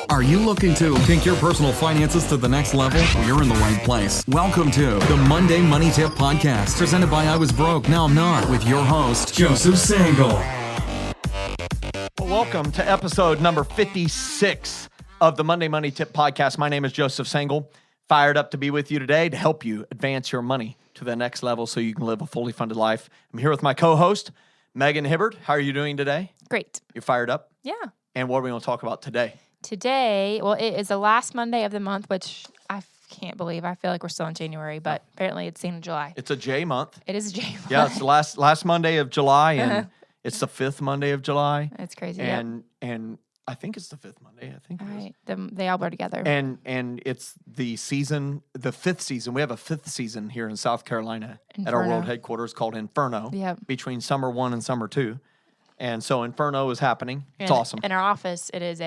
Are you looking to take your personal finances to the next level? Well, you're in the right place. Welcome to the Monday Money Tip Podcast, presented by I Was Broke, Now I'm Not, with your host, Joseph Sangle. Well, welcome to episode number 56 of the Monday Money Tip Podcast. My name is Joseph Sangle. Fired up to be with you today to help you advance your money to the next level so you can live a fully funded life. I'm here with my co-host, Megan Hibbard. How are you doing today? Great. You fired up? Yeah. And what are we going to talk about today? Today, well, it is the last Monday of the month, which I can't believe. I feel like we're still in January, but apparently it's in July. It's a J month. It is January. Yeah, it's the last Monday of July, and it's the fifth Monday of July. That's crazy. And I think it's the fifth Monday. I think All it is. right. They all blur together. And it's the season, the fifth season. We have a fifth season here in South Carolina at our world headquarters called Inferno. Yep. Between summer 1 and summer 2. And so Inferno is happening. It's awesome. In our office, it is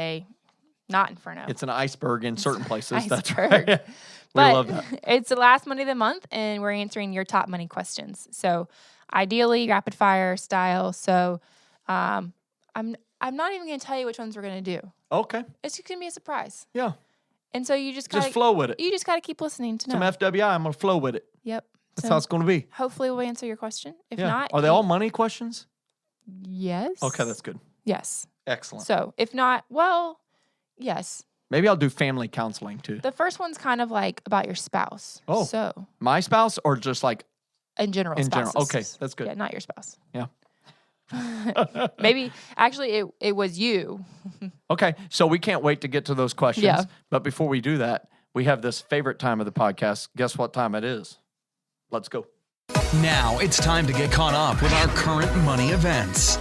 not Inferno. It's an iceberg in certain places. That's Iceberg. right. We But love that. it's the last Monday of the month, and we're answering your top money questions. So ideally, rapid fire style. So I'm not even going to tell you which ones we're going to do. Okay. It's just going to be a surprise. Yeah. And so you just got Just flow with it. You just got to keep listening to know. Some FWI, I'm going to flow with it. Yep. That's So how it's going to be. hopefully we'll answer your question. If Yeah. not, Are they all money questions? Yes. Okay, that's good. Yes. Excellent. So if not, well, yes. Maybe I'll do family counseling too. The first one's kind of like about your spouse. Oh. So My spouse or just like, in general, In general. spouses. Okay, that's good. Yeah, not your spouse. yeah. Maybe actually it was you. Okay, so we can't wait to get to those questions. Yeah. But before we do that, we have this favorite time of the podcast. Guess what time it is? Let's go. Now it's time to get caught up with our current money events.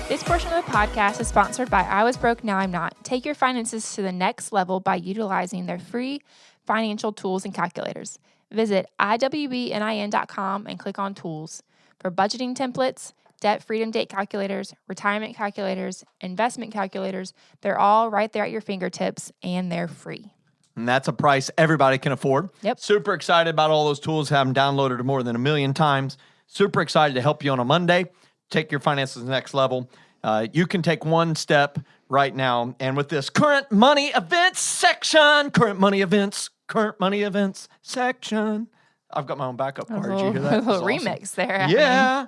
This portion of the podcast is sponsored by I Was Broke, Now I'm Not. Take your finances to the next level by utilizing their free financial tools and calculators. Visit iwbnin.com and click on Tools. For budgeting templates, debt freedom date calculators, retirement calculators, investment calculators, they're all right there at your fingertips, and they're free. And that's a price everybody can afford. Yep. Super excited about all those tools. Have them downloaded more than 1 million times. Super excited to help you on a Monday. Take your finances to the next level. You can take one step right now. And with this current money events section, current money events section. I've got my own backup part. Did you hear that? A little That's awesome. remix there. Yeah.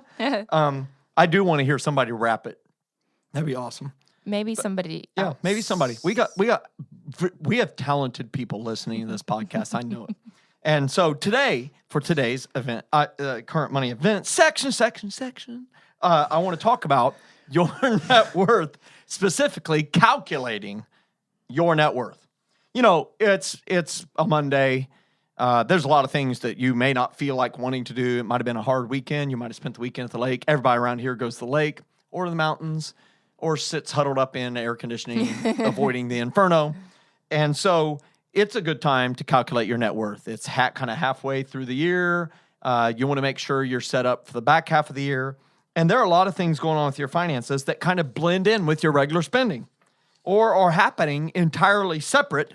I do want to hear somebody rap it. That'd be awesome. Maybe somebody. Yeah, else. maybe somebody. We have talented people listening to this podcast. I know it. And so today, for today's event, current money event section, I want to talk about your net worth, specifically calculating your net worth. You know, it's a Monday. There's a lot of things that you may not feel like wanting to do. It might have been a hard weekend. You might have spent the weekend at the lake. Everybody around here goes to the lake or the mountains or sits huddled up in air conditioning, avoiding the inferno. And so it's a good time to calculate your net worth. It's kind of halfway through the year. You want to make sure you're set up for the back half of the year. And there are a lot of things going on with your finances that kind of blend in with your regular spending or are happening entirely separate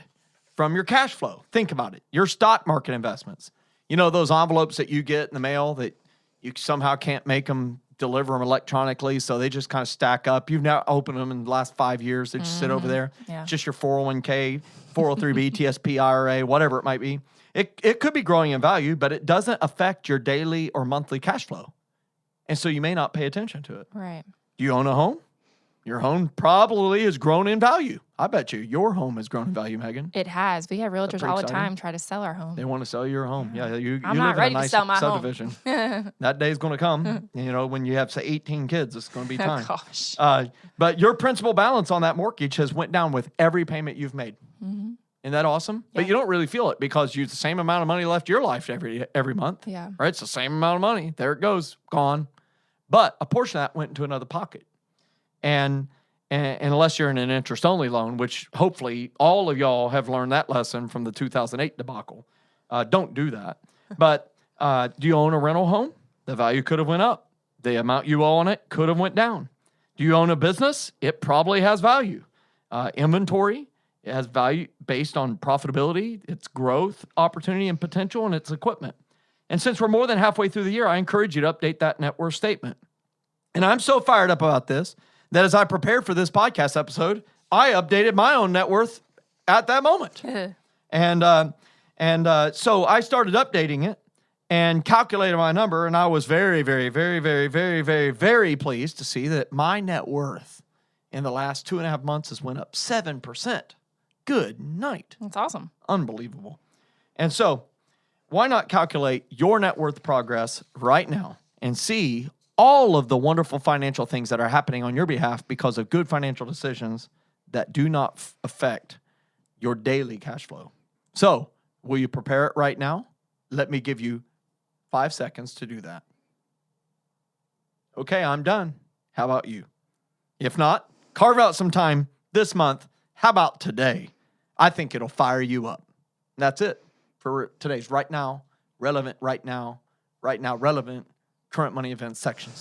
from your cash flow. Think about it. Your stock market investments. You know, those envelopes that you get in the mail that you somehow can't make them deliver them electronically, so they just kind of stack up. You've now opened them in the last 5 years. They just sit over there. Yeah. It's just your 401k, 403b, TSP, IRA, whatever it might be. It could be growing in value, but it doesn't affect your daily or monthly cash flow. And so you may not pay attention to it. Right. Do you own a home? Your home probably has grown in value. I bet you your home has grown in value, Megan. It has. We have realtors pretty all the exciting? time try to sell our home. They want to sell your home. Yeah, you I'm live not in a ready to nice sell my home. subdivision. That day's going to come. You know, when you have, say, 18 kids, it's going to be time. Oh, gosh. But your principal balance on that mortgage has went down with every payment you've made. Mm-hmm. Isn't that awesome? Yeah. But you don't really feel it because you have the same amount of money left your life every month. Yeah. Right? It's the same amount of money. There it goes. Gone. But a portion of that went into another pocket. And unless you're in an interest-only loan, which hopefully all of y'all have learned that lesson from the 2008 debacle, don't do that. But do you own a rental home? The value could have went up. The amount you owe on it could have went down. Do you own a business? It probably has value. Inventory, it has value based on profitability, its growth, opportunity, and potential, and its equipment. And since we're more than halfway through the year, I encourage you to update that net worth statement. And I'm so fired up about this that as I prepared for this podcast episode, I updated my own net worth at that moment. So I started updating it and calculated my number, and I was very, very, very, very, very, very, very pleased to see that my net worth in the last 2.5 months has went up 7%. Good night. That's awesome. Unbelievable. And so why not calculate your net worth progress right now and see all of the wonderful financial things that are happening on your behalf because of good financial decisions that do not affect your daily cash flow. So, will you prepare it right now? Let me give you 5 seconds to do that. Okay, I'm done. How about you? If not, carve out some time this month. How about today? I think it'll fire you up. That's it for today's Right Now, Relevant, Right Now, Relevant, Current Money Events section.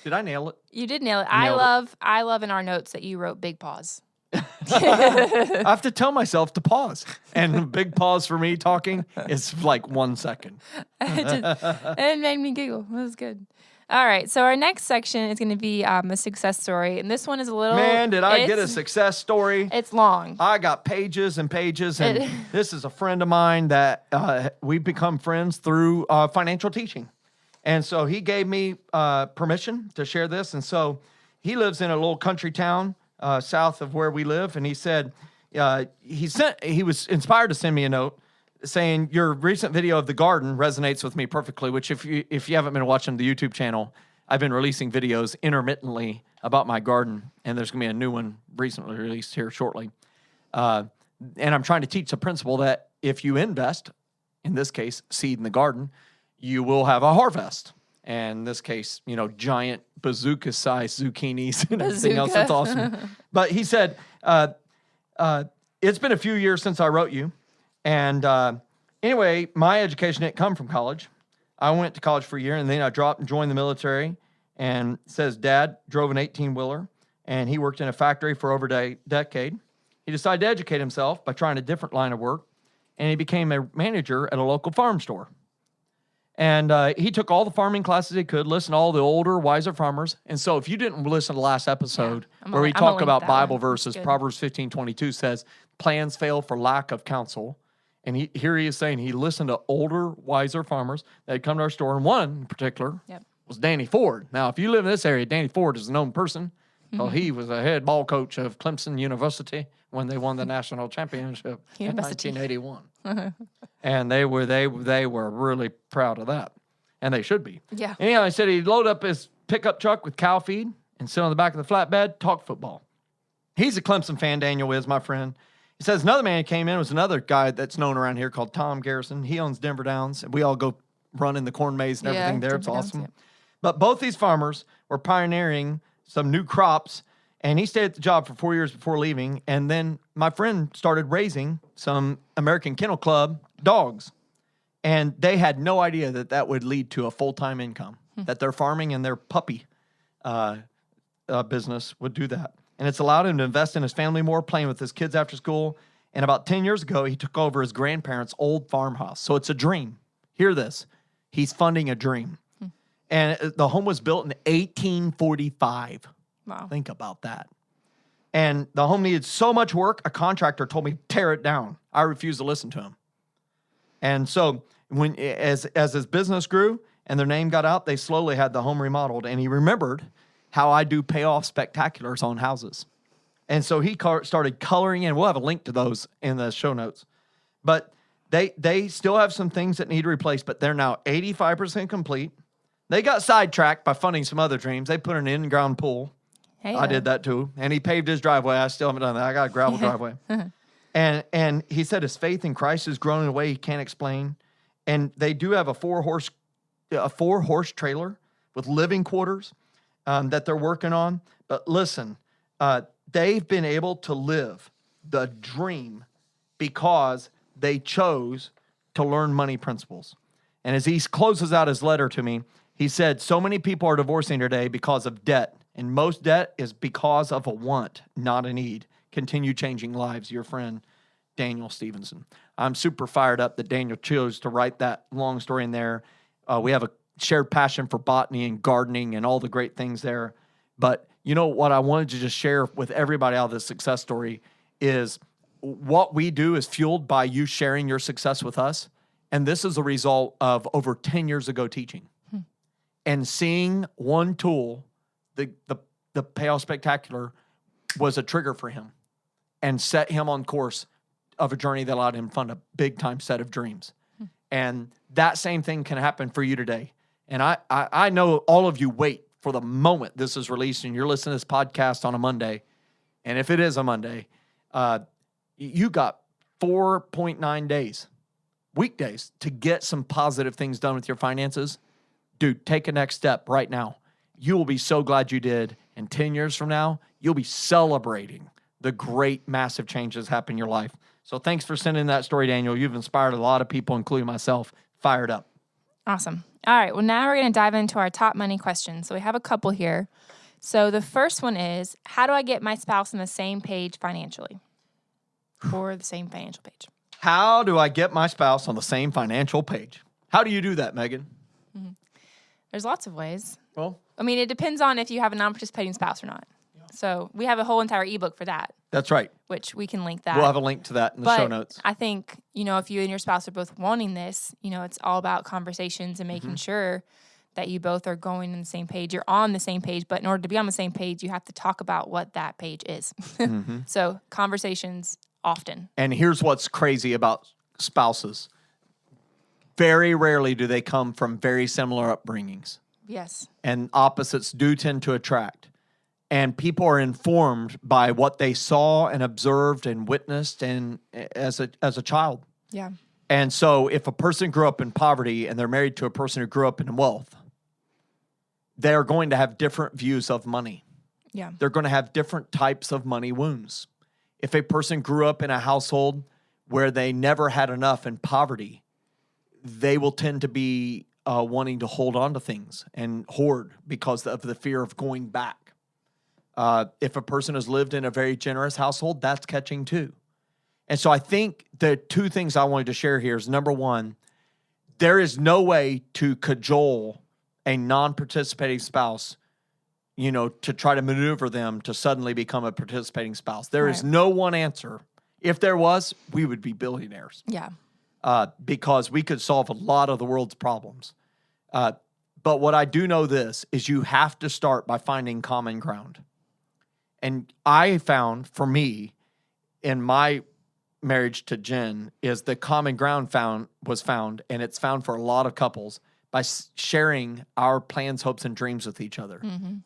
Did I nail it? You did nail it. Nailed I love in our notes that you wrote big pause. I have to tell myself to pause. And a big pause for me talking is like 1 second. It made me giggle. It was good. All right. So our next section is going to be a success story. And this one is a little... Man, did I get a success story. It's long. I got pages and pages. And this is a friend of mine that we've become friends through financial teaching. And so he gave me permission to share this. And so he lives in a little country town south of where we live. And he said, he was inspired to send me a note saying, your recent video of the garden resonates with me perfectly, which if you haven't been watching the YouTube channel, I've been releasing videos intermittently about my garden. And there's going to be a new one recently released here shortly. And I'm trying to teach the principle that if you invest, in this case, seed in the garden, you will have a harvest. And in this case, giant bazooka-sized zucchinis and everything else. That's awesome. But he said, it's been a few years since I wrote you. And anyway, my education didn't come from college. I went to college for a year, and then I dropped and joined the military. And says Dad drove an 18-wheeler, and he worked in a factory for over a decade. He decided to educate himself by trying a different line of work, and he became a manager at a local farm store. And he took all the farming classes he could, listened to all the older, wiser farmers. And so if you didn't listen to the last episode where we talk about Bible verses, Proverbs 15:22 says, plans fail for lack of counsel. And here he is saying he listened to older, wiser farmers that had come to our store. And one in particular was Danny Ford. Now, if you live in this area, Danny Ford is a known person. Well, he was a head ball coach of Clemson University when they won the national championship in 1981. And they were really proud of that. And they should be. Yeah. Anyhow, he said he'd load up his pickup truck with cow feed and sit on the back of the flatbed, talk football. He's a Clemson fan, Daniel is, my friend. He says another man who came in was another guy that's known around here called Tom Garrison. He owns Denver Downs. We all go run in the corn maze and everything there. It's awesome. Downs, But both these farmers were pioneering some new crops, and he stayed at the job for 4 years before leaving. And then my friend started raising some American Kennel Club dogs, and they had no idea that that would lead to a full-time income, that their farming and their puppy business would do that. And it's allowed him to invest in his family more, playing with his kids after school. And about 10 years ago, he took over his grandparents' old farmhouse. So it's a dream. Hear this. He's funding a dream. And the home was built in 1845. Wow. Think about that. And the home needed so much work, a contractor told me, tear it down. I refused to listen to him. And so as his business grew and their name got out, they slowly had the home remodeled. And he remembered how I do payoff spectaculars on houses. And so he started coloring in. We'll have a link to those in the show notes. But they still have some things that need replaced, but they're now 85% complete. They got sidetracked by funding some other dreams. They put an in-ground pool. Hey, I did that too. And he paved his driveway. I still haven't done that. I got a gravel driveway. And he said his faith in Christ has grown in a way he can't explain. And they do have a four-horse trailer with living quarters that they're working on. But listen, they've been able to live the dream because they chose to learn money principles. And as he closes out his letter to me, he said, so many people are divorcing today because of debt. And most debt is because of a want, not a need. Continue changing lives. Your friend, Daniel Stevenson. I'm super fired up that Daniel chose to write that long story in there. We have a shared passion for botany and gardening and all the great things there. But You know, what I wanted to just share with everybody out of this success story is what we do is fueled by you sharing your success with us. And this is a result of over 10 years ago teaching. And seeing one tool, the Payoff Spectacular, was a trigger for him and set him on course of a journey that allowed him to fund a big-time set of dreams. And that same thing can happen for you today. And I know all of you wait for the moment this is released and you're listening to this podcast on a Monday. And if it is a Monday, you got 4.9 days, weekdays, to get some positive things done with your finances. Dude, take a next step right now. You will be so glad you did. And 10 years from now, you'll be celebrating the great, massive changes happen in your life. So thanks for sending that story, Daniel. You've inspired a lot of people, including myself, fired up. Awesome. All right. Well, now we're going to dive into our top money questions. So we have a couple here. So the first one is, how do I get my spouse on the same page financially? Or the same financial page? How do I get my spouse on the same financial page? How do you do that, Megan? There's lots of ways. Well, I mean, it depends on if you have a non-participating spouse or not. Yeah. So we have a whole entire ebook for that. That's right. Which we can link that. We'll have a link to that in the show notes. I think, if you and your spouse are both wanting this, it's all about conversations and making sure that you both are going on the same page. You're on the same page, but in order to be on the same page, you have to talk about what that page is. So conversations often. And here's what's crazy about spouses. Very rarely do they come from very similar upbringings. Yes. And opposites do tend to attract. And people are informed by what they saw and observed and witnessed and as a child. Yeah. And so if a person grew up in poverty and they're married to a person who grew up in wealth, they're going to have different views of money. Yeah. They're going to have different types of money wounds. If a person grew up in a household where they never had enough in poverty, they will tend to be wanting to hold on to things and hoard because of the fear of going back. If a person has lived in a very generous household, that's catching too. And so I think the two things I wanted to share here is, number one, there is no way to cajole a non-participating spouse, to try to maneuver them to suddenly become a participating spouse. There is no one answer. If there was, we would be billionaires. Yeah. Because we could solve a lot of the world's problems. But what I do know this is you have to start by finding common ground. And I found, for me, in my marriage to Jen, is the common ground was found, and it's found for a lot of couples, by sharing our plans, hopes, and dreams with each other.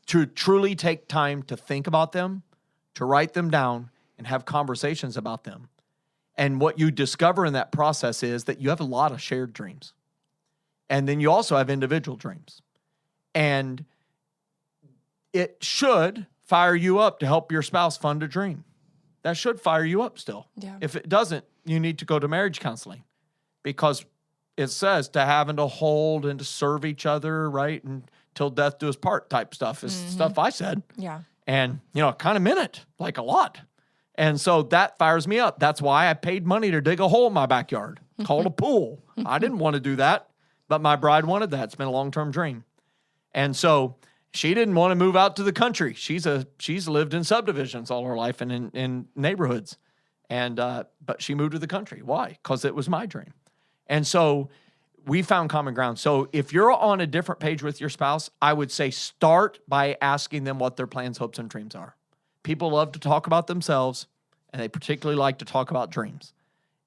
To truly take time to think about them, to write them down, and have conversations about them. And what you discover in that process is that you have a lot of shared dreams. And then you also have individual dreams. And it should fire you up to help your spouse fund a dream. That should fire you up still. Yeah. If it doesn't, you need to go to marriage counseling, because it says to have and to hold and to serve each other, right? And till death do us part type stuff is stuff I said. Yeah. And, kind of meant it, like a lot. And so that fires me up. That's why I paid money to dig a hole in my backyard, called a pool. I didn't want to do that, but my bride wanted that. It's been a long-term dream. And so she didn't want to move out to the country. She's lived in subdivisions all her life and in neighborhoods. And but she moved to the country. Why? Because it was my dream. And so we found common ground. So if you're on a different page with your spouse, I would say start by asking them what their plans, hopes, and dreams are. People love to talk about themselves, and they particularly like to talk about dreams.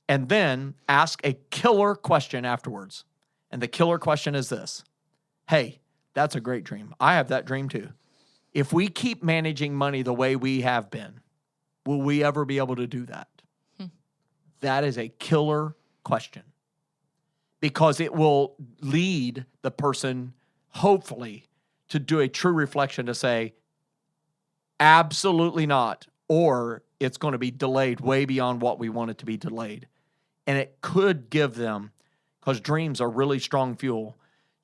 And then ask a killer question afterwards. And the killer question is this: hey, that's a great dream. I have that dream too. If we keep managing money the way we have been, will we ever be able to do that? That is a killer question, because it will lead the person, hopefully, to do a true reflection to say, absolutely not, or it's going to be delayed way beyond what we want it to be delayed. And it could give them, because dreams are really strong fuel,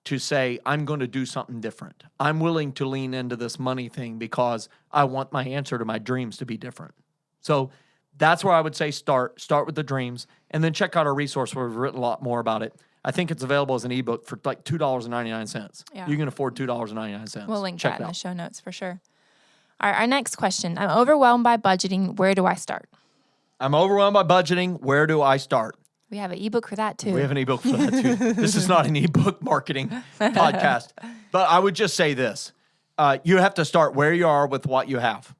to say, I'm going to do something different. I'm willing to lean into this money thing because I want my answer to my dreams to be different. So that's where I would say start with the dreams, and then check out our resource where we've written a lot more about it. I think it's available as an ebook for like $2.99. Yeah. You can afford $2.99. We'll link Check that in the show notes for sure. All right, our next question. I'm overwhelmed by budgeting. Where do I start? I'm overwhelmed by budgeting. Where do I start? We have an ebook for that too. We have an ebook for that too. This is not an ebook marketing podcast. But I would just say this. You have to start where you are with what you have.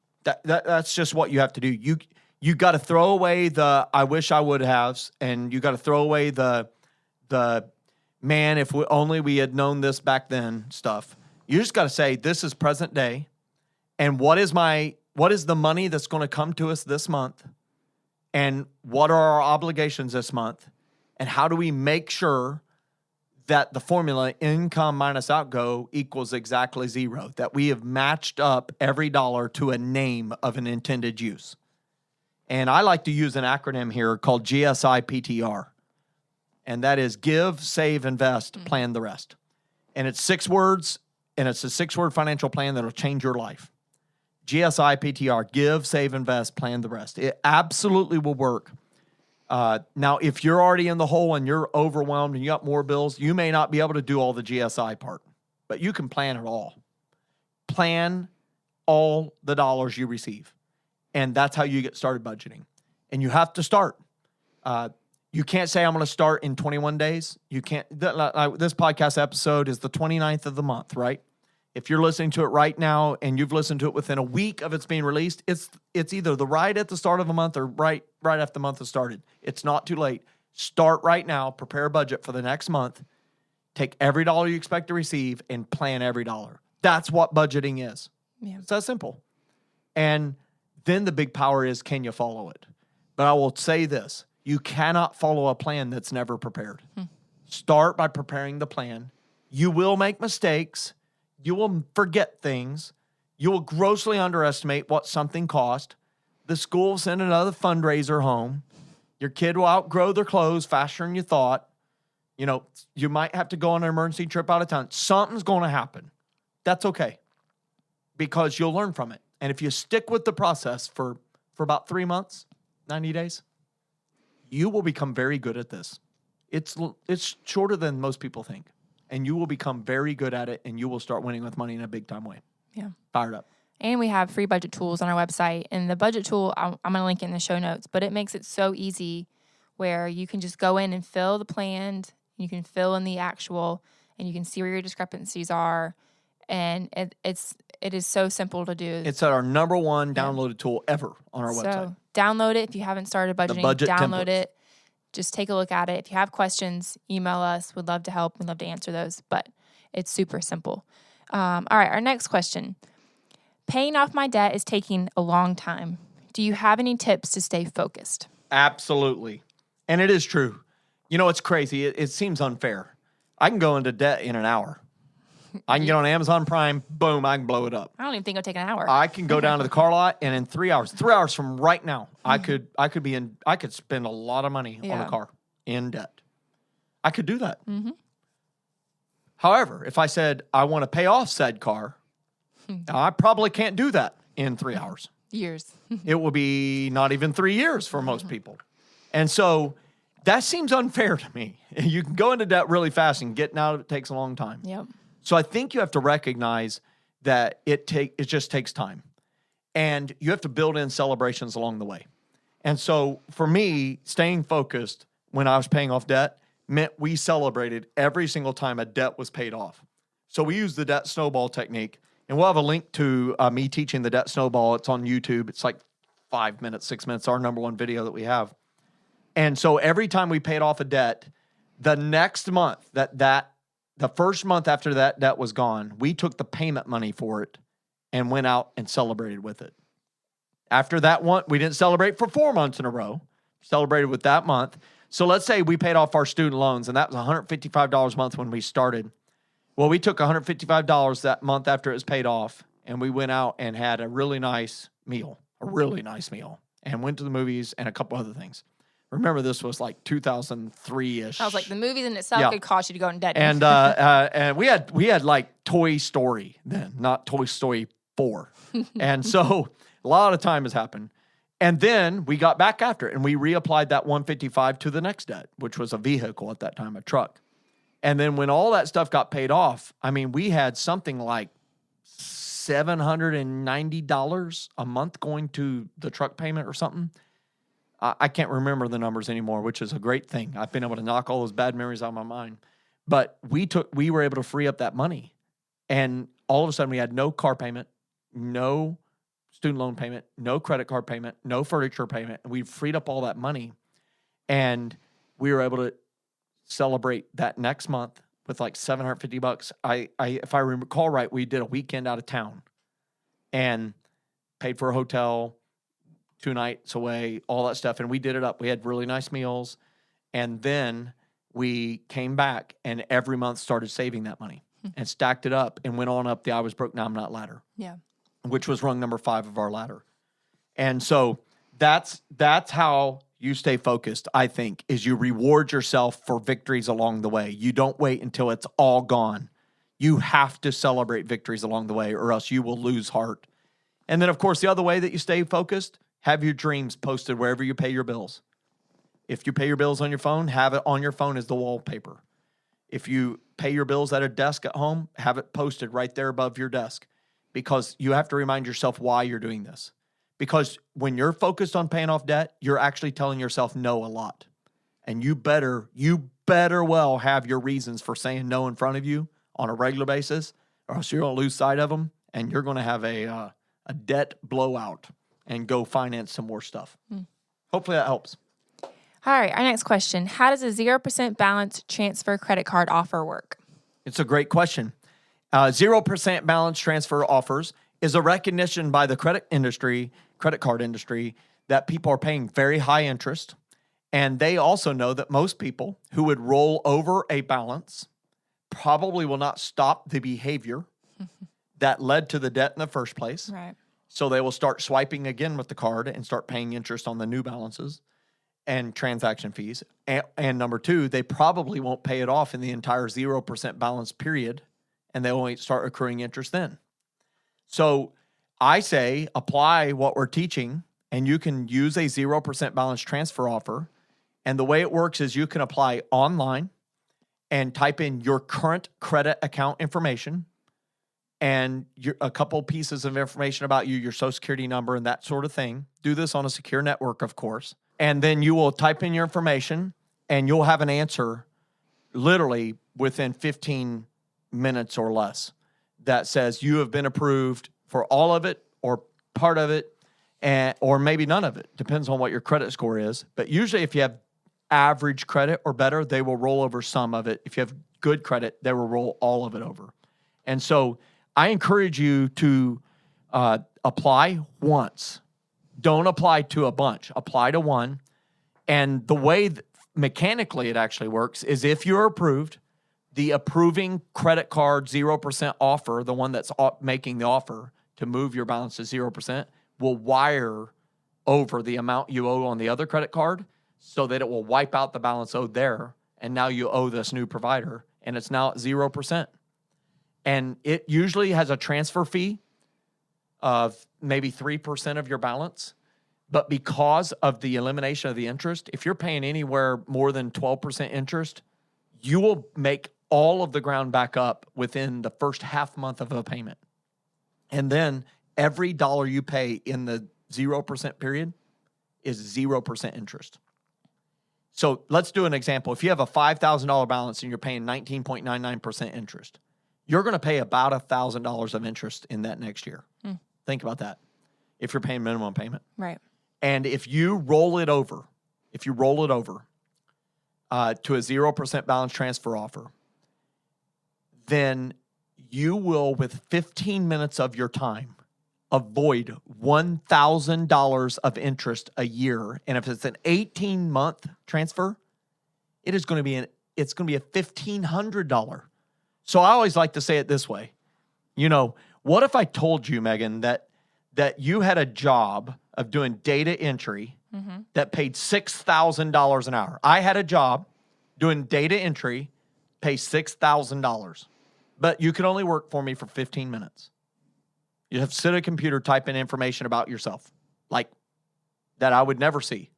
That's just what you have to do. You got to throw away the I wish I would haves, and you got to throw away the man, if only we had known this back then stuff. You just got to say, this is present day, and what is the money that's going to come to us this month, and what are our obligations this month, and how do we make sure that the formula income minus outgo equals exactly zero, that we have matched up every dollar to a name of an intended use. And I like to use an acronym here called GSIPTR. And that is give, save, invest, plan the rest. And it's 6 words, and it's a 6-word financial plan that'll change your life. GSIPTR, give, save, invest, plan the rest. It absolutely will work. Now, if you're already in the hole and you're overwhelmed and you got more bills, you may not be able to do all the GSI part, but you can plan it all. Plan all the dollars you receive. And that's how you get started budgeting. And you have to start. You can't say, I'm going to start in 21 days. You can't. This podcast episode is the 29th of the month, right? If you're listening to it right now and you've listened to it within a week of it's being released, it's either the right at the start of a month or right after the month has started. It's not too late. Start right now. Prepare a budget for the next month. Take every dollar you expect to receive and plan every dollar. That's what budgeting is. Yeah. It's that simple. And then the big power is, can you follow it? But I will say this. You cannot follow a plan that's never prepared. Start by preparing the plan. You will make mistakes. You will forget things. You will grossly underestimate what something cost. The school will send another fundraiser home. Your kid will outgrow their clothes faster than you thought. You know, you might have to go on an emergency trip out of town. Something's going to happen. That's okay, because you'll learn from it. And if you stick with the process for about 3 months, 90 days, you will become very good at this. It's shorter than most people think. And you will become very good at it, and you will start winning with money in a big-time way. Yeah. Fired up. And we have free budget tools on our website. And the budget tool, I'm going to link it in the show notes, but it makes it so easy where you can just go in and fill the planned, you can fill in the actual, and you can see where your discrepancies are. And it is so simple to do. It's our number one downloaded tool ever on our website. So download it if you haven't started budgeting. budget Download templates. it. Just take a look at it. If you have questions, email us. We'd love to help. We'd love to answer those. But it's super simple. All right, our next question. Paying off my debt is taking a long time. Do you have any tips to stay focused? Absolutely. And it is true. You know, it's crazy. It seems unfair. I can go into debt in an hour. I can get on Amazon Prime, boom, I can blow it up. I don't even think it'll take an hour. I can go down to the car lot, and in 3 hours from right now, I could spend a lot of money on a car in debt. I could do that. Mm-hmm. However, if I said I want to pay off said car, I probably can't do that in 3 hours. Years. It will be not even 3 years for most people. And so that seems unfair to me. You can go into debt really fast, and getting out of it takes a long time. Yep. So I think you have to recognize that it just takes time. And you have to build in celebrations along the way. And so for me, staying focused when I was paying off debt meant we celebrated every single time a debt was paid off. So we use the debt snowball technique. And we'll have a link to me teaching the debt snowball. It's on YouTube. It's like 5 minutes, 6 minutes, our number one video that we have. And so every time we paid off a debt, the next month, the first month after that debt was gone, we took the payment money for it and went out and celebrated with it. After that one, we didn't celebrate for 4 months in a row. Celebrated with that month. So let's say we paid off our student loans, and that was $155 a month when we started. Well, we took $155 that month after it was paid off, and we went out and had a really nice meal, and went to the movies and a couple other things. Remember, this was like 2003-ish. I was like, the movies in itself could cost you to go in debt. And we had like Toy Story then, not Toy Story 4. And so a lot of time has happened. And then we got back after it, and we reapplied that $155 to the next debt, which was a vehicle at that time, a truck. And then when all that stuff got paid off, I mean, we had something like $790 a month going to the truck payment or something. I can't remember the numbers anymore, which is a great thing. I've been able to knock all those bad memories out of my mind. But we were able to free up that money. And all of a sudden we had no car payment, no student loan payment, no credit card payment, no furniture payment. And we freed up all that money. And we were able to celebrate that next month with like $750. If I recall right, we did a weekend out of town and paid for a hotel, 2 nights away, all that stuff. And we did it up. We had really nice meals. And then we came back and every month started saving that money and stacked it up and went on up the I was broke, now I'm not ladder. Yeah. Which was rung number 5 of our ladder. And so that's how you stay focused, I think, is you reward yourself for victories along the way. You don't wait until it's all gone. You have to celebrate victories along the way or else you will lose heart. And then, of course, the other way that you stay focused, have your dreams posted wherever you pay your bills. If you pay your bills on your phone, have it on your phone as the wallpaper. If you pay your bills at a desk at home, have it posted right there above your desk because you have to remind yourself why you're doing this. Because when you're focused on paying off debt, you're actually telling yourself no a lot. And you better well have your reasons for saying no in front of you on a regular basis or else you're going to lose sight of them and you're going to have a debt blowout and go finance some more stuff. Hopefully that helps. All right, our next question. How does a 0% balance transfer credit card offer work? It's a great question. 0% balance transfer offers is a recognition by the credit card industry, that people are paying very high interest. And they also know that most people who would roll over a balance probably will not stop the behavior that led to the debt in the first place. Right. So they will start swiping again with the card and start paying interest on the new balances and transaction fees. And number 2, they probably won't pay it off in the entire 0% balance period, and they only start accruing interest then. So I say apply what we're teaching, and you can use a 0% balance transfer offer. And the way it works is you can apply online and type in your current credit account information and a couple pieces of information about you, your social security number and that sort of thing. Do this on a secure network, of course. And then you will type in your information and you'll have an answer literally within 15 minutes or less that says you have been approved for all of it or part of it, or maybe none of it. Depends on what your credit score is. But usually if you have average credit or better, they will roll over some of it. If you have good credit, they will roll all of it over. And so I encourage you to apply once. Don't apply to a bunch. Apply to one. And the way that mechanically it actually works is if you're approved, the approving credit card 0% offer, the one that's making the offer to move your balance to 0%, will wire over the amount you owe on the other credit card so that it will wipe out the balance owed there. And now you owe this new provider, and it's now at 0%. And it usually has a transfer fee of maybe 3% of your balance. But because of the elimination of the interest, if you're paying anywhere more than 12% interest, you will make all of the ground back up within the first half month of a payment. And then every dollar you pay in the 0% period is 0% interest. So let's do an example. If you have a $5,000 balance and you're paying 19.99% interest, you're going to pay about $1,000 of interest in that next year. Think about that. If you're paying minimum payment. Right. And if you roll it over to a 0% balance transfer offer, then you will, with 15 minutes of your time, avoid $1,000 of interest a year. And if it's an 18-month transfer, it's going to be a $1,500. So I always like to say it this way. You know, what if I told you, Megan, that you had a job of doing data entry that paid $6,000 an hour? I had a job doing data entry, pay $6,000, but you could only work for me for 15 minutes. You have to sit at a computer, type in information about yourself, like that I would never see.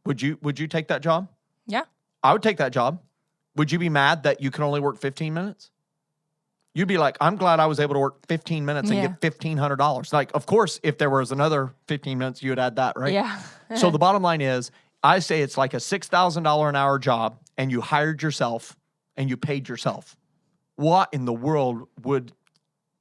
Would you take that job? Yeah. I would take that job. Would you be mad that you can only work 15 minutes? You'd be like, I'm glad I was able to work 15 minutes and get $1,500. Like, of course, if there was another 15 minutes, you would add that, right? Yeah. So the bottom line is, I say it's like a $6,000 an hour job, and you hired yourself and you paid yourself. What in the world would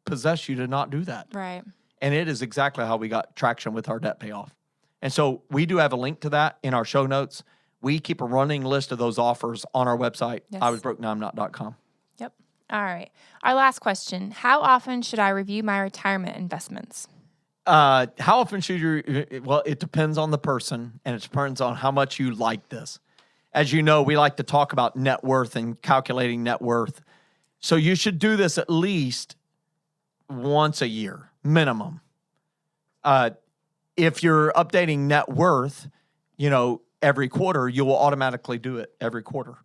possess you to not do that? Right. And it is exactly how we got traction with our debt payoff. And so we do have a link to that in our show notes. We keep a running list of those offers on our website, Yes. iwasbrokenowimnot.com. Yep. All right. Our last question. How often should I review my retirement investments? How often should you? Well, it depends on the person, and it depends on how much you like this. As you know, we like to talk about net worth and calculating net worth. So you should do this at least once a year, minimum. If you're updating net worth, every quarter, you will automatically do it every quarter,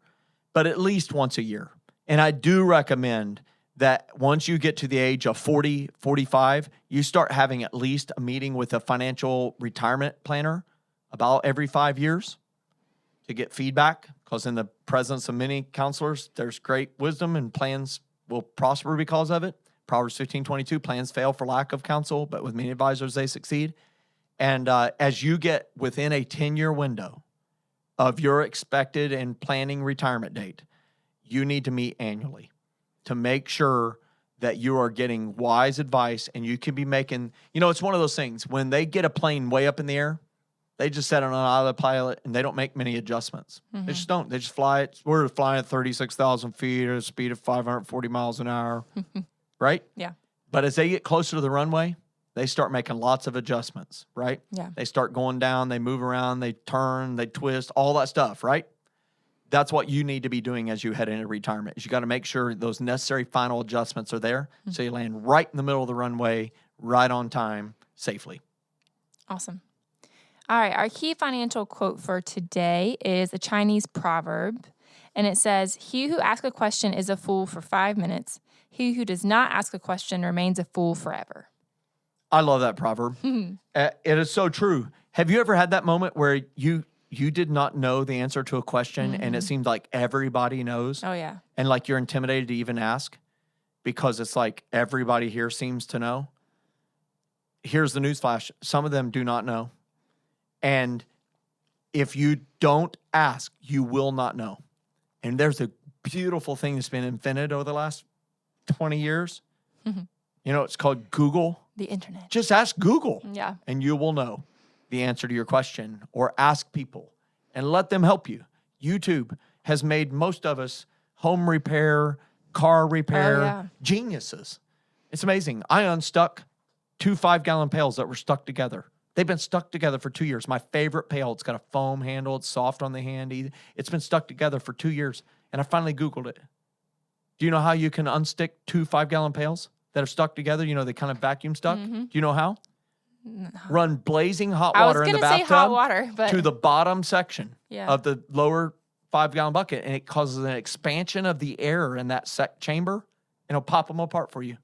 but at least once a year. And I do recommend that once you get to the age of 40, 45, you start having at least a meeting with a financial retirement planner about every 5 years to get feedback, because in the presence of many counselors, there's great wisdom and plans will prosper because of it. Proverbs 15:22, plans fail for lack of counsel, but with many advisors, they succeed. And as you get within a 10-year window of your expected and planning retirement date, you need to meet annually to make sure that you are getting wise advice, and you can be making, it's one of those things when they get a plane way up in the air, they just set it on autopilot and they don't make many adjustments. Mm-hmm. They just don't. They just fly it. We're flying at 36,000 feet at a speed of 540 miles an hour, right? Yeah. But as they get closer to the runway, they start making lots of adjustments, right? Yeah. They start going down, they move around, they turn, they twist, all that stuff, right? That's what you need to be doing as you head into retirement. Is you got to make sure those necessary final adjustments are there, so you land right in the middle of the runway, right on time, safely. Awesome. All right. Our key financial quote for today is a Chinese proverb, and it says, "He who asks a question is a fool for 5 minutes. He who does not ask a question remains a fool forever." I love that proverb. It is so true. Have you ever had that moment where you did not know the answer to a question, and it seemed like everybody knows? Oh, yeah. And like you're intimidated to even ask because it's like everybody here seems to know? Here's the newsflash. Some of them do not know. And if you don't ask, you will not know. And there's a beautiful thing that's been invented over the last 20 years. It's called Google. The internet. Just ask Google. Yeah. And you will know the answer to your question, or ask people and let them help you. YouTube has made most of us home repair, car repair geniuses. It's amazing. I unstuck 2 5-gallon pails that were stuck together. They've been stuck together for 2 years. My favorite pail. It's got a foam handle. It's soft on the hand. It's been stuck together for 2 years. And I finally Googled it. Do you know how you can unstick 2 5-gallon pails that are stuck together? They kind of vacuum stuck. Do you know how? No. Run blazing hot water in the bathtub say hot water, but to the bottom section Yeah. of the lower 5-gallon bucket, and it causes an expansion of the air in that chamber, and it'll pop them apart for you.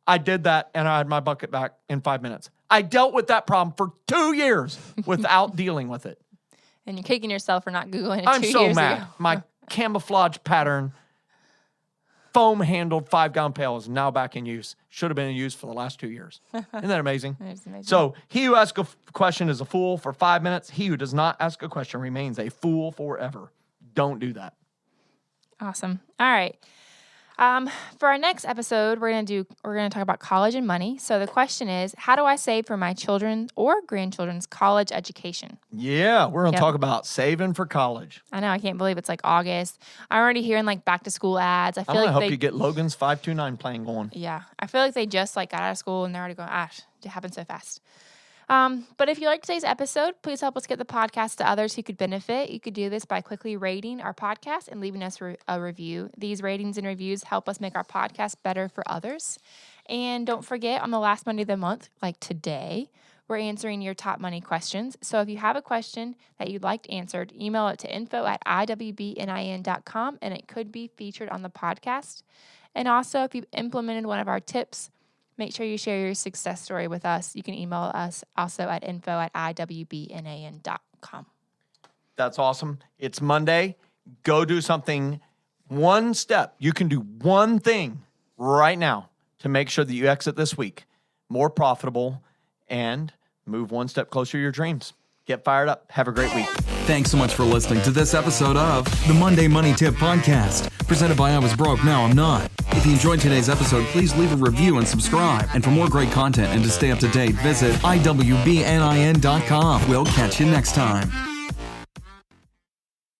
I did that, and I had my bucket back in 5 minutes. I dealt with that problem for 2 years without dealing with it. And you're kicking yourself for not Googling it I'm 2 so years mad. ago. My camouflage pattern foam-handled 5-gallon pail is now back in use. Should have been in use for the last 2 years. Isn't that amazing? It's amazing. So he who asks a question is a fool for 5 minutes. He who does not ask a question remains a fool forever. Don't do that. Awesome. All right. For our next episode, we're gonna talk about college and money. So the question is, how do I save for my children or grandchildren's college education? Yeah, we're going to Yep. talk about saving for college. I know, I can't believe it's like August. I'm already hearing like back to school ads. I I'm feel going to like help they you get Logan's 529 plan going. Yeah, I feel like they just like got out of school and they're already going, it happened so fast. But if you like today's episode, please help us get the podcast to others who could benefit. You could do this by quickly rating our podcast and leaving us a review. These ratings and reviews help us make our podcast better for others. And don't forget, on the last Monday of the month, like today, we're answering your top money questions. So if you have a question that you'd like answered, email it to info@iwbnin.com, and it could be featured on the podcast. And also, if you've implemented one of our tips, make sure you share your success story with us. You can email us also at info@iwbnin.com. That's awesome. It's Monday. Go do something. One step. You can do one thing right now to make sure that you exit this week more profitable and move one step closer to your dreams. Get fired up. Have a great week. Thanks so much for listening to this episode of the Monday Money Tip Podcast, presented by I Was Broke, Now I'm Not. If you enjoyed today's episode, please leave a review and subscribe. And for more great content and to stay up to date, visit iwbnin.com. We'll catch you next time.